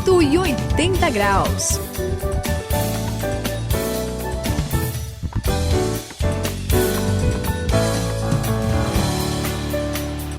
180 graus.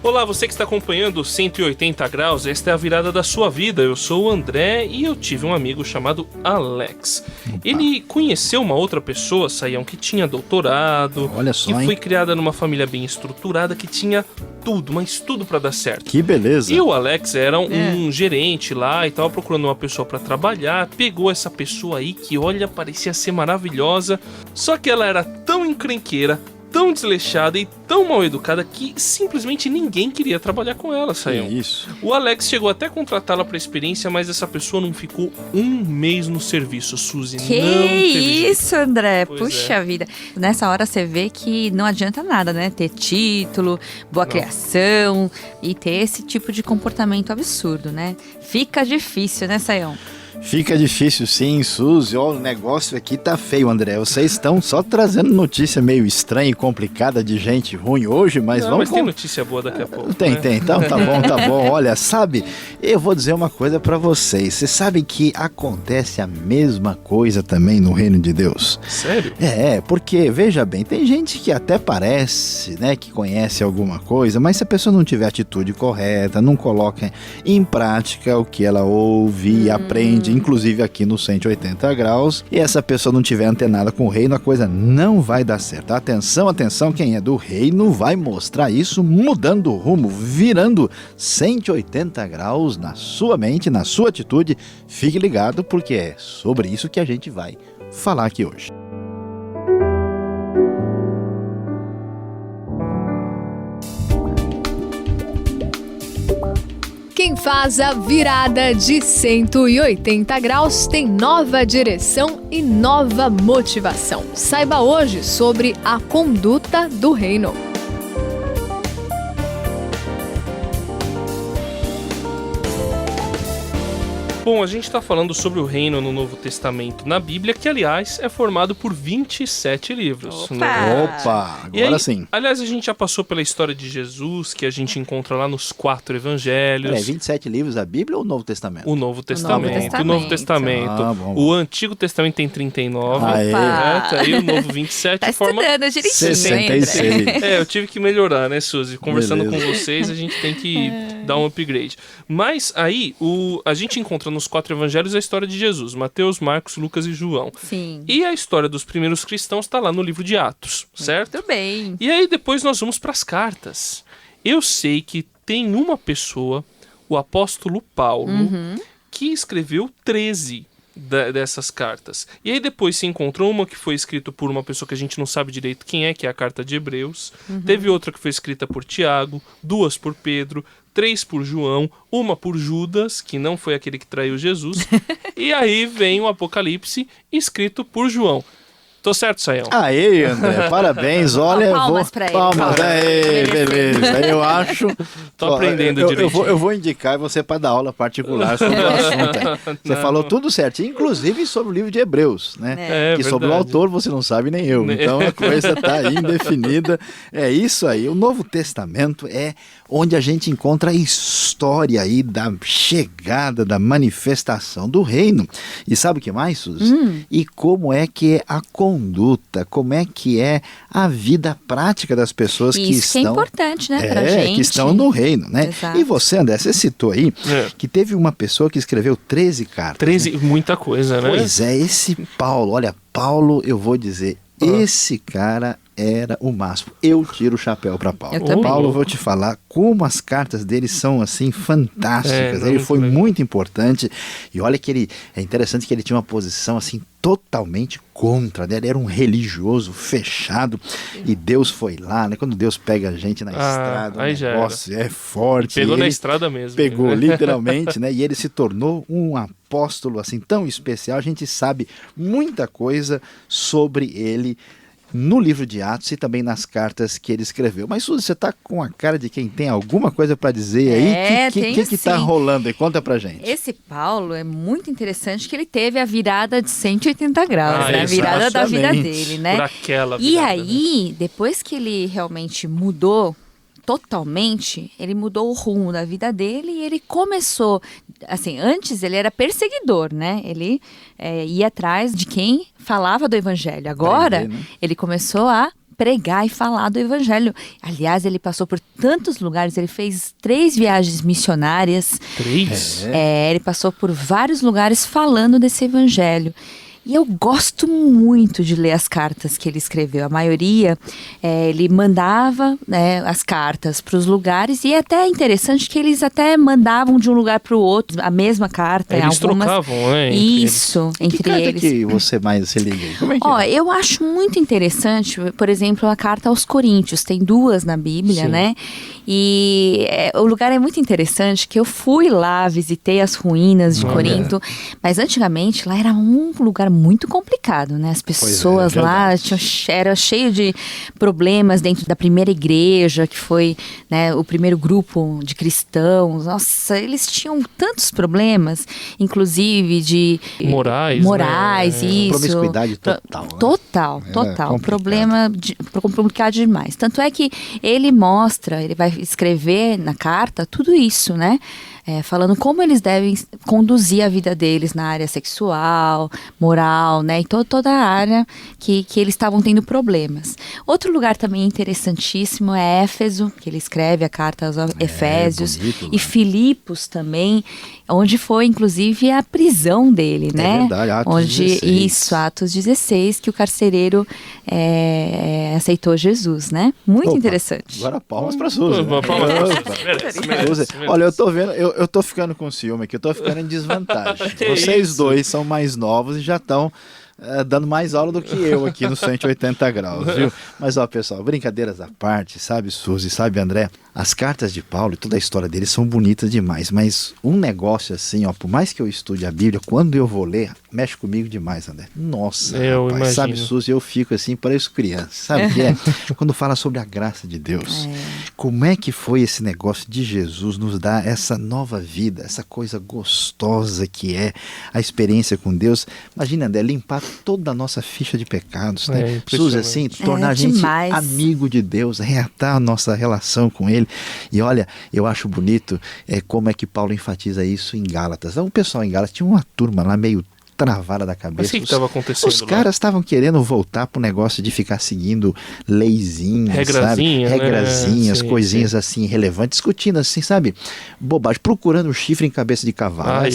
Olá, você que está acompanhando o 180 graus, esta é a virada da sua vida. Eu sou o André e eu tive um amigo chamado Alex. Ele conheceu uma outra pessoa, Saião, que tinha doutorado, olha só, que foi criada numa família bem estruturada, que tinha tudo, mas tudo pra dar certo. Que beleza. E o Alex era um gerente lá e tava procurando uma pessoa pra trabalhar, pegou essa pessoa aí que, olha, parecia ser maravilhosa, só que ela era tão encrenqueira, tão desleixada e tão mal educada que simplesmente ninguém queria trabalhar com ela, Saião. Isso. O Alex chegou até a contratá-la pra experiência, mas essa pessoa não ficou um mês no serviço, Suzy. Que não teve isso, jeito. André? Pois Puxa vida. Nessa hora você vê que não adianta nada, né? Ter título, boa criação e ter esse tipo de comportamento absurdo, né? Fica difícil, né, Saião? Fica difícil sim, Suzy. Ó, o negócio aqui tá feio, André. Vocês estão só trazendo notícia meio estranha e complicada de gente ruim hoje, mas Não, vamos... mas tem notícia boa daqui a pouco. Tem, né? tem. Então tá bom. Olha, sabe, eu vou dizer uma coisa pra vocês. Vocês sabem que acontece a mesma coisa também no reino de Deus? Sério? Porque, veja bem, tem gente que até parece, né, que conhece alguma coisa, mas se a pessoa não tiver a atitude correta, não coloca em prática o que ela ouve e aprende, inclusive aqui no 180 graus, e essa pessoa não tiver antenada com o reino, a coisa não vai dar certo. Atenção, quem é do reino vai mostrar isso mudando o rumo, virando 180 graus na sua mente, na sua atitude. Fique ligado porque é sobre isso que a gente vai falar aqui hoje. Quem faz a virada de 180 graus tem nova direção e nova motivação. Saiba hoje sobre a conduta do reino. Bom, a gente está falando sobre o reino no Novo Testamento na Bíblia, que, aliás, é formado por 27 livros. Opa, agora sim. Aliás, a gente já passou pela história de Jesus, que a gente encontra lá nos 4 evangelhos. 27 livros da Bíblia ou o Novo Testamento? O Novo Testamento. O Novo Testamento. Bom. O Antigo Testamento tem 39. Aê. Tá aí o Novo 27. Tá forma estudando direitinho, 66. eu tive que melhorar, né, Suzy? Conversando Beleza. com vocês, a gente tem que dar um upgrade. Mas aí, a gente encontra nos 4 evangelhos a história de Jesus: Mateus, Marcos, Lucas e João. Sim. E a história dos primeiros cristãos está lá no livro de Atos, certo? Muito bem. E aí depois nós vamos para as cartas. Eu sei que tem uma pessoa, o apóstolo Paulo, que escreveu 13 dessas cartas. E aí depois se encontrou uma que foi escrita por uma pessoa que a gente não sabe direito quem é, que é a carta de Hebreus. Teve outra que foi escrita por Tiago, 2 por Pedro, 3 por João, uma por Judas, que não foi aquele que traiu Jesus. E aí vem o Apocalipse, escrito por João. Tô certo, Saião? Aê, André, parabéns. Olha, Palmas pra ele. Palmas, aê, beleza. Eu acho... Tô aprendendo direitinho. Eu vou indicar você para dar aula particular sobre o assunto. Você falou tudo certinho, inclusive sobre o livro de Hebreus, né? É que sobre o verdade. autor você não sabe nem eu. Então a coisa tá aí indefinida. É isso aí. O Novo Testamento é onde a gente encontra a história aí da chegada, da manifestação do reino. E sabe o que mais, Suzy? E como é que é a conduta, como é que é a vida prática das pessoas que Isso estão... que é importante, né, pra gente. que estão no reino, né? Exato. E você, André, você citou aí que teve uma pessoa que escreveu 13 cartas. 13, muita coisa, né? Pois é, esse Paulo, olha, Paulo, eu vou dizer, esse cara era o máximo. Eu tiro o chapéu para Paulo. Eu também. Paulo, eu vou te falar como as cartas dele são assim fantásticas. Ele foi muito importante. E olha que é interessante que ele tinha uma posição assim totalmente contra, né? Ele era um religioso fechado e Deus foi lá, né? Quando Deus pega a gente na estrada, o negócio é forte. Pegou na estrada mesmo. Pegou né? literalmente, né? E ele se tornou um apóstolo assim tão especial. A gente sabe muita coisa sobre ele no livro de Atos e também nas cartas que ele escreveu. Mas, Suzy, você tá com a cara de quem tem alguma coisa para dizer aí? O que tá rolando aí? Conta pra gente. Esse Paulo é muito interessante que ele teve a virada de 180 graus, né? A virada da vida dele, né? Por aquela e virada, aí, né? depois que ele realmente mudou totalmente, ele mudou o rumo da vida dele e ele começou, assim, antes ele era perseguidor, né? Ele ia atrás de quem falava do evangelho. Agora, Prender, né? ele começou a pregar e falar do evangelho. Aliás, ele passou por tantos lugares, ele fez 3 viagens missionárias. 3? Ele passou por vários lugares falando desse evangelho. E eu gosto muito de ler as cartas que ele escreveu. A maioria, ele mandava, né, as cartas para os lugares. E é até interessante que eles até mandavam de um lugar para o outro a mesma carta. Eles algumas... trocavam, né? Isso, Que entre carta eles. que você mais se liga aí? Como é que Ó, é? eu acho muito interessante, por exemplo, a carta aos Coríntios. Tem 2 na Bíblia, Sim. né? E o lugar é muito interessante, que eu fui lá, visitei as ruínas de Olha. Corinto, mas antigamente lá era um lugar muito complicado, né? As pessoas lá era cheio de problemas dentro da primeira igreja, que foi, né, o primeiro grupo de cristãos. Nossa, eles tinham tantos problemas, inclusive de Morais, né? isso. Promiscuidade total, né? Total. complicado. Problema complicado demais. Tanto é que ele mostra, ele vai escrever na carta tudo isso, né? Falando como eles devem conduzir a vida deles na área sexual, moral, né? E toda a área que eles estavam tendo problemas. Outro lugar também interessantíssimo é Éfeso, que ele escreve a carta aos Efésios. bonito, E né? Filipos também, onde foi inclusive a prisão dele, né? verdade, Atos 16. Isso, Atos 16, que o carcereiro aceitou Jesus, né? Muito Opa, interessante. Agora palmas pra Suzy. né? Merece. Olha, eu tô vendo, eu tô ficando com ciúme aqui, eu tô ficando em desvantagem. Que Vocês isso? dois são mais novos e já estão dando mais aula do que eu aqui no 180 graus, viu? Mas ó, pessoal, brincadeiras à parte, sabe, Suzy, sabe, André? As cartas de Paulo e toda a história dele são bonitas demais, mas um negócio assim, ó, por mais que eu estude a Bíblia, quando eu vou ler, mexe comigo demais, André. Nossa, Eu rapaz, imagino. sabe, Suzy, eu fico assim, pareço criança, sabe o que é? Quando fala sobre a graça de Deus, como é que foi esse negócio de Jesus nos dar essa nova vida, essa coisa gostosa que é a experiência com Deus. Imagina, André, limpar toda a nossa ficha de pecados, né? Suzy, assim, tornar a gente demais. amigo de Deus, reatar a nossa relação com Ele. E olha, eu acho bonito como é que Paulo enfatiza isso em Gálatas. O pessoal em Gálatas tinha uma turma lá meio travada da cabeça. Mas o que estava acontecendo Os lá? caras estavam querendo voltar pro negócio de ficar seguindo leizinhas, Regrazinha, sabe? né? Regrazinhas, Sim, coisinhas assim relevantes, discutindo assim, sabe? Bobagem, procurando chifre em cabeça de cavalo,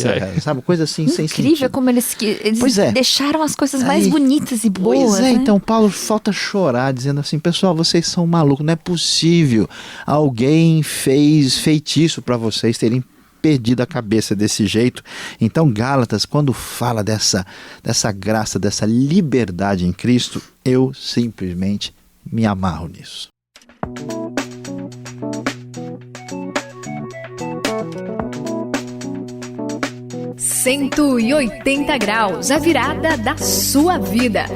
sabe? Coisa assim, sem Incrível sentido. como eles Pois é. deixaram as coisas mais Aí, bonitas e boas, Pois é, né? então Paulo falta chorar, dizendo assim, pessoal, vocês são malucos, não é possível. Alguém fez feitiço para vocês terem perdido a cabeça desse jeito. Então Gálatas, quando fala dessa graça, dessa liberdade em Cristo, eu simplesmente me amarro nisso. ...180 graus, a virada da sua vida.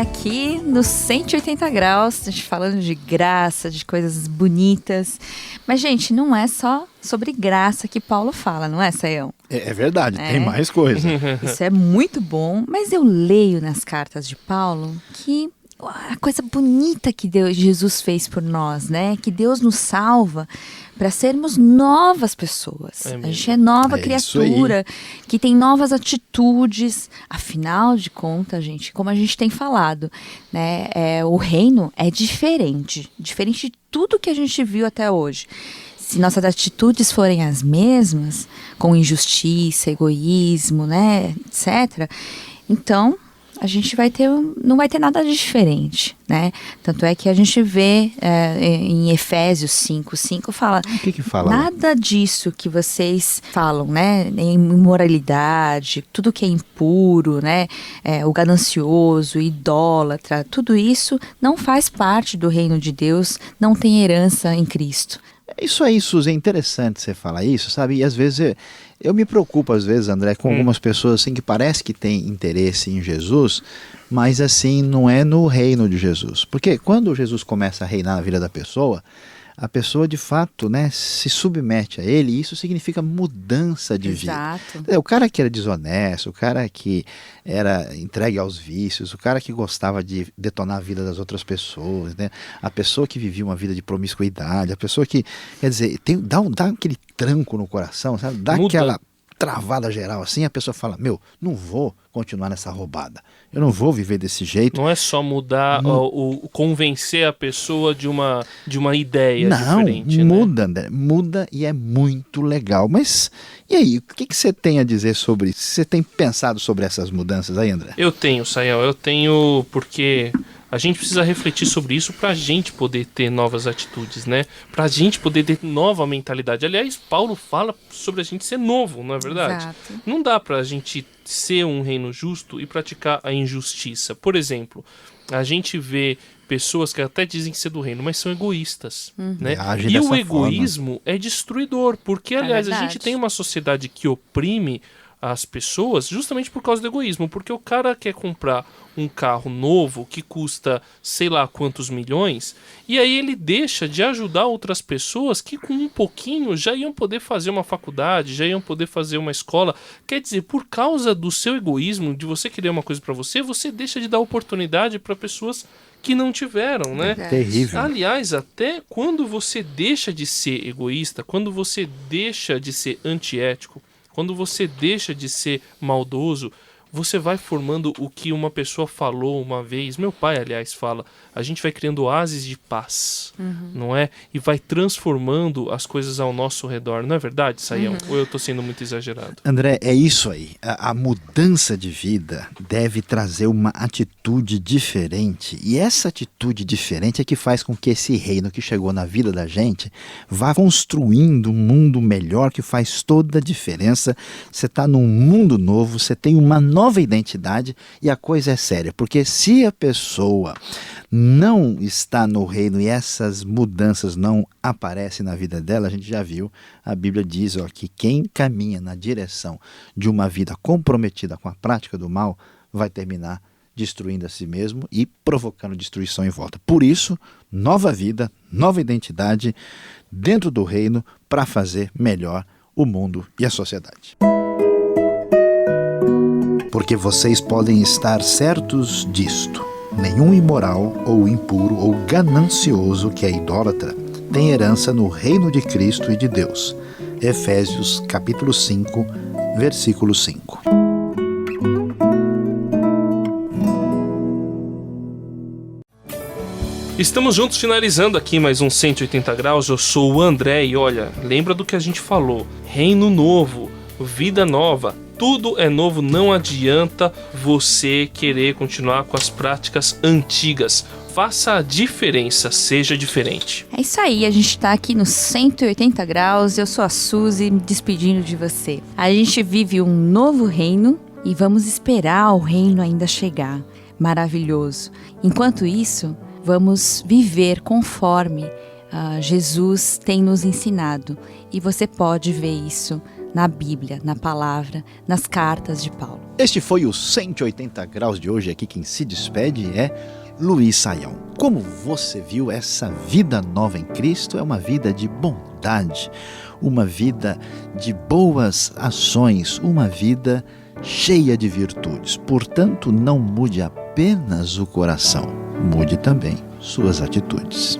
Aqui no 180 graus, a gente falando de graça, de coisas bonitas. Mas, gente, não é só sobre graça que Paulo fala, não é, Sayão? É verdade, tem mais coisa. Isso é muito bom, mas eu leio nas cartas de Paulo que a coisa bonita que Jesus fez por nós, né? Que Deus nos salva para sermos novas pessoas. A gente é nova criatura, que tem novas atitudes. Afinal de contas, gente, como a gente tem falado, né? O reino é diferente de tudo que a gente viu até hoje. Se nossas atitudes forem as mesmas, com injustiça, egoísmo, né, etc., então a gente não vai ter nada de diferente, né? Tanto é que a gente vê em Efésios 5:5 fala, O que fala? nada disso que vocês falam, né? Imoralidade, tudo que é impuro, né? O ganancioso, idólatra, tudo isso não faz parte do reino de Deus, não tem herança em Cristo. Isso aí, Suzy, é interessante você falar isso, sabe? E às vezes eu me preocupo, às vezes, André, com algumas pessoas assim que parece que têm interesse em Jesus, mas assim, não é no reino de Jesus. Porque quando Jesus começa a reinar na vida da pessoa, a pessoa de fato, né, se submete a ele, e isso significa mudança de vida. Exato. O cara que era desonesto, o cara que era entregue aos vícios, o cara que gostava de detonar a vida das outras pessoas, né? A pessoa que vivia uma vida de promiscuidade, a pessoa que, quer dizer, dá aquele tranco no coração, sabe? Dá aquela travada geral assim, a pessoa fala, não vou continuar nessa roubada, eu não vou viver desse jeito. Não é só mudar, convencer a pessoa de uma ideia diferente. Muda, André, muda e é muito legal. Mas e aí, o que você tem a dizer sobre isso? Você tem pensado sobre essas mudanças aí, André? Eu tenho, Sayão, porque a gente precisa refletir sobre isso para a gente poder ter novas atitudes, né? Para a gente poder ter nova mentalidade. Aliás, Paulo fala sobre a gente ser novo, não é verdade? Exato. Não dá para a gente ser um reino justo e praticar a injustiça. Por exemplo, a gente vê pessoas que até dizem ser do reino, mas são egoístas, né? E o egoísmo é destruidor, porque, aliás, a gente tem uma sociedade que oprime as pessoas justamente por causa do egoísmo, porque o cara quer comprar um carro novo que custa sei lá quantos milhões, e aí ele deixa de ajudar outras pessoas que com um pouquinho já iam poder fazer uma faculdade, já iam poder fazer uma escola. Quer dizer, por causa do seu egoísmo, de você querer uma coisa para você deixa de dar oportunidade para pessoas que não tiveram, né? Terrível. Aliás, até quando você deixa de ser egoísta, quando você deixa de ser antiético, quando você deixa de ser maldoso, você vai formando o que uma pessoa falou uma vez. Meu pai, aliás, fala, a gente vai criando oásis de paz, não é? E vai transformando as coisas ao nosso redor. Não é verdade, Sayão? Ou eu estou sendo muito exagerado? André, é isso aí. A mudança de vida deve trazer uma atitude diferente. E essa atitude diferente é que faz com que esse reino que chegou na vida da gente vá construindo um mundo melhor, que faz toda a diferença. Você está num mundo novo, você tem uma nova identidade e a coisa é séria. Porque se a pessoa não está no reino e essas mudanças não aparecem na vida dela, a gente já viu, a Bíblia diz que quem caminha na direção de uma vida comprometida com a prática do mal vai terminar destruindo a si mesmo e provocando destruição em volta. Por isso, nova vida, nova identidade dentro do reino para fazer melhor o mundo e a sociedade. Porque vocês podem estar certos disto: nenhum imoral ou impuro ou ganancioso que é idólatra tem herança no reino de Cristo e de Deus. Efésios capítulo 5, versículo 5. Estamos juntos finalizando aqui mais um 180 graus. Eu sou o André e olha, lembra do que a gente falou: reino novo, vida nova. Tudo é novo, não adianta você querer continuar com as práticas antigas. Faça a diferença, seja diferente. É isso aí, a gente tá aqui no 180 graus, eu sou a Suzy, me despedindo de você. A gente vive um novo reino e vamos esperar o reino ainda chegar. Maravilhoso. Enquanto isso, vamos viver conforme Jesus tem nos ensinado. E você pode ver isso na Bíblia, na palavra, nas cartas de Paulo. Este foi o 180 graus de hoje. Aqui quem se despede é Luiz Sayão. Como você viu, essa vida nova em Cristo é uma vida de bondade, uma vida de boas ações, uma vida cheia de virtudes. Portanto, não mude apenas o coração, mude também suas atitudes.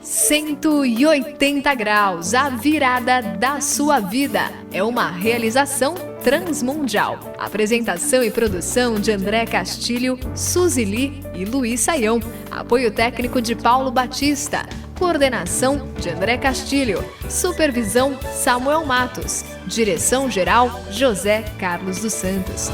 180 graus, a virada da sua vida. É uma realização transmundial. Apresentação e produção de André Castilho, Suzy Lee e Luiz Sayão. Apoio técnico de Paulo Batista. Coordenação de André Castilho. Supervisão Samuel Matos. Direção-geral José Carlos dos Santos.